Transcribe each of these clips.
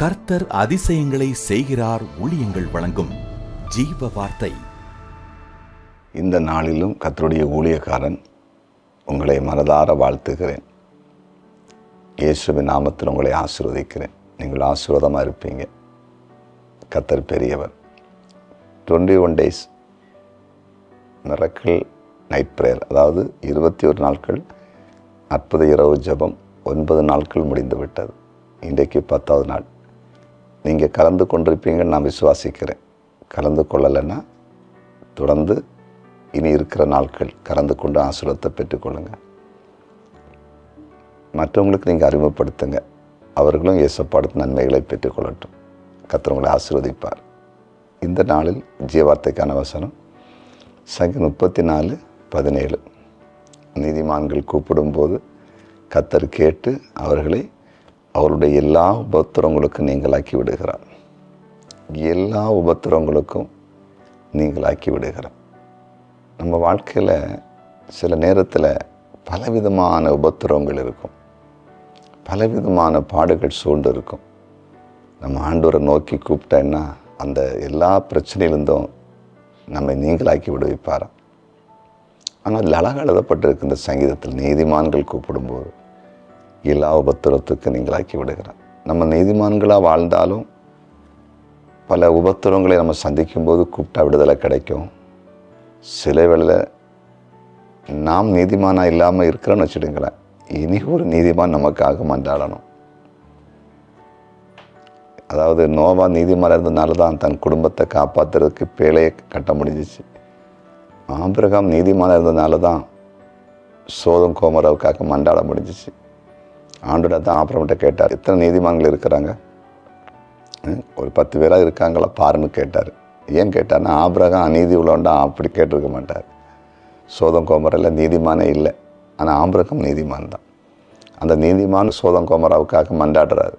கர்த்தர் அதிசயங்களை செய்கிறார் ஊழியங்கள் வழங்கும் ஜீவ வார்த்தை. இந்த நாளிலும் கர்த்தருடைய ஊழியக்காரன் உங்களை மனதார வாழ்த்துகிறேன். இயேசுவின் நாமத்தில் உங்களை ஆசீர்வதிக்கிறேன். நீங்கள் ஆசீர்வாதமாக இருப்பீங்க. கர்த்தர் பெரியவர். 21 days மிரக்கிள் நைட் ப்ரேயர், அதாவது 21 நாட்கள் அற்புத இரவு ஜெபம் 9 நாட்கள் முடிந்து விட்டது. இன்றைக்கு 10வது நாள். நீங்கள் கலந்து கொண்டிருப்பீங்கன்னு நான் விசுவாசிக்கிறேன். கலந்து கொள்ளலைன்னா தொடர்ந்து இனி இருக்கிற நாட்கள் கலந்து கொண்டு ஆசீர்வாதத்தை பெற்றுக்கொள்ளுங்கள். மற்றவங்களுக்கு நீங்கள் அறிமுகப்படுத்துங்க. அவர்களும் இயேசுப்படுத்த நன்மைகளை பெற்றுக்கொள்ளட்டும். கர்த்தர் உங்களை ஆசீர்வதிப்பார். இந்த நாளில் ஜீவார்த்தைக்கான வசனம் சங்கீதம் 34:17. நீதிமான்கள் கூப்பிடும்போது கர்த்தர் கேட்டு அவர்களை அவருடைய எல்லா உபத்திரவங்களுக்கும் நீங்களாக்கி விடுகிறார். எல்லா உபத்திரவங்களுக்கும் நீங்களாக்கி விடுகிறார். நம்ம வாழ்க்கையில் சில நேரத்தில் பலவிதமான உபத்திரவங்கள் இருக்கும், பலவிதமான பாடுகள் சூழ்ந்து இருக்கும். நம்ம ஆண்டவரை நோக்கி கூப்பிட்டேன்னா அந்த எல்லா பிரச்சனையிலிருந்தும் நம்மை நீங்களாக்கி விடுவிப்பாராம். ஆனால் அதில் அழகாக எழுதப்பட்டிருக்கு இந்த சங்கீதத்தில், நீதிமான்கள் கூப்பிடும்போது எல்லா உபத்திரத்துக்கு நீங்களாக்கி விடுகிறார். நம்ம நீதிமான்களாக வாழ்ந்தாலும் பல உபத்திரவங்களை நம்ம சந்திக்கும்போது கூப்பிட்டா விடுதலை கிடைக்கும். சில வேளையில் நாம் நீதிமானாக இல்லாமல் இருக்கிறோன்னு வச்சுடுங்களேன், இனி ஒரு நீதிமான் நமக்காக மன்றாடணும். அதாவது நோவா நீதிமானாக இருந்ததுனால தான் தன் குடும்பத்தை காப்பாற்றுறதுக்கு பேழையை கட்ட முடிஞ்சிச்சு. ஆபிரகாம் நீதிமானாக இருந்ததுனால தான் சோதம் கோமராவுக்காக மன்றாட முடிஞ்சிச்சு. ஆண்டோட தான் ஆபிரகாம்கிட்ட கேட்டார், எத்தனை நீதிமான்கள் இருக்கிறாங்க, ஒரு 10 பேராக இருக்காங்களா பாருன்னு கேட்டார். ஏன் கேட்டார்னா ஆபிரகாம் அநீதி உள்ளவன்டா அப்படி கேட்டிருக்க மாட்டார். சோதம் கோமரில் நீதிமானே இல்லை, ஆனால் ஆபிரகாம் நீதிமான் தான். அந்த நீதிமான் சோதம் கோமராவுக்காக மன்றாடுறாரு.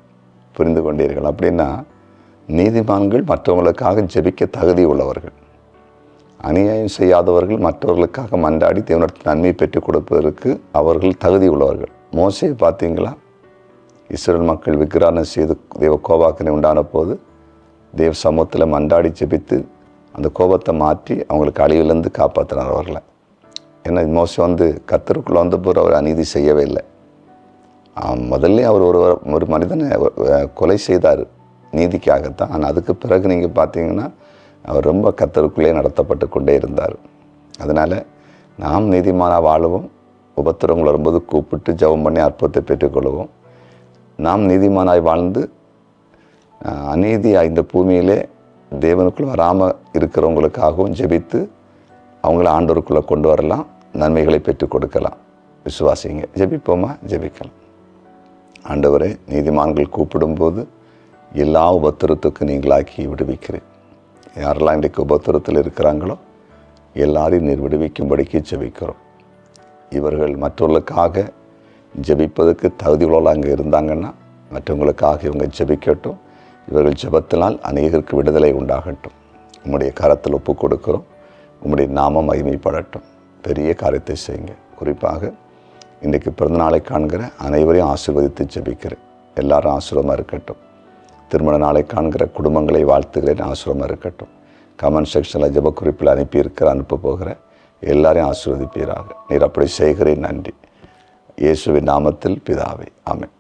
புரிந்து கொண்டீர்கள்? அப்படின்னா நீதிமான்கள் மற்றவங்களுக்காக ஜெபிக்க தகுதி உள்ளவர்கள். அநியாயம் செய்யாதவர்கள் மற்றவர்களுக்காக மன்றாடி தேவனுடைய நன்மை பெற்றுக் கொடுப்பதற்கு அவர்கள் தகுதி உள்ளவர்கள். மோசேயை பார்த்தீங்களா? இஸ்ரவேல் மக்கள் விக்கிரகணம் செய்து தேவ கோபாக்கனை உண்டான போது தேவ சமூகத்தில் மன்றாடி ஜெபித்து அந்த கோபத்தை மாற்றி அவங்களுக்கு அழிவிலிருந்து காப்பாற்றினார் அவர்களை. ஏன்னா மோசே கர்த்தருக்குள்ளே வந்த போது அவர் அநீதி செய்யவே இல்லை. முதல்ல அவர் ஒரு மனிதனை கொலை செய்தார் நீதிக்காகத்தான். ஆனால் அதுக்கு பிறகு நீங்கள் பார்த்தீங்கன்னா அவர் ரொம்ப கர்த்தருக்குள்ளே நடத்தப்பட்டு கொண்டே இருந்தார். அதனால் நாம் நீதிமானாக வாழுவோம். உபத்திரங்கள் வரும்போது கூப்பிட்டு ஜெபம் பண்ணி அற்புதத்தை பெற்றுக்கொள்வோம். நாம் நீதிமானாய் வாழ்ந்து அநீதியாக இந்த பூமியிலே தேவனுக்குள்ளே வராமல் இருக்கிறவங்களுக்காகவும் ஜெபித்து அவங்கள ஆண்டவருக்குள்ளே கொண்டு வரலாம், நன்மைகளை பெற்றுக் கொடுக்கலாம். விசுவாசிங்க. ஜெபிப்போமா? ஜெபிக்கலாம். ஆண்டவரே, நீதிமான்கள் கூப்பிடும்போது எல்லா உபத்திரத்துக்கும் நீங்களாக்கி விடுவிக்கிறேன். யாரெல்லாம் இன்றைக்கு உபத்திரத்தில் இருக்கிறாங்களோ எல்லாரையும் நீர் விடுவிக்கும்படிக்கு ஜெபிக்கிறோம். இவர்கள் மற்றவர்களுக்காக ஜெபிப்பதற்கு தகுதிகளோடு அங்கே இருந்தாங்கன்னா மற்றவங்களுக்காக இவங்க ஜெபிக்கட்டும். இவர்கள் ஜெபத்தினால் அநேகருக்கு விடுதலை உண்டாகட்டும். உம்முடைய கரத்தில் ஒப்பு கொடுக்கிறோம். உம்முடைய நாமம் மகிமைப்படட்டும். பெரிய காரியத்தை செய்யுங்க. குறிப்பாக இன்றைக்கு பிறந்தநாளை காண்கிற அனைவரையும் ஆசீர்வதித்து ஜெபிக்கிறேன். எல்லாரும் ஆசீர்வாதமாக இருக்கட்டும். திருமண நாளை காண்கிற குடும்பங்களை வாழ்த்துகிறேன், ஆசீர்வாதமாக இருக்கட்டும். கமெண்ட் செக்ஷனில் ஜெப குறிப்பில் அனுப்ப போகிற எல்லாரையும் ஆசீர்வதிப்பீராக. நீர் அப்படி செய்கிறேன். நன்றி. இயேசுவின் நாமத்தில் பிதாவே, ஆமென்.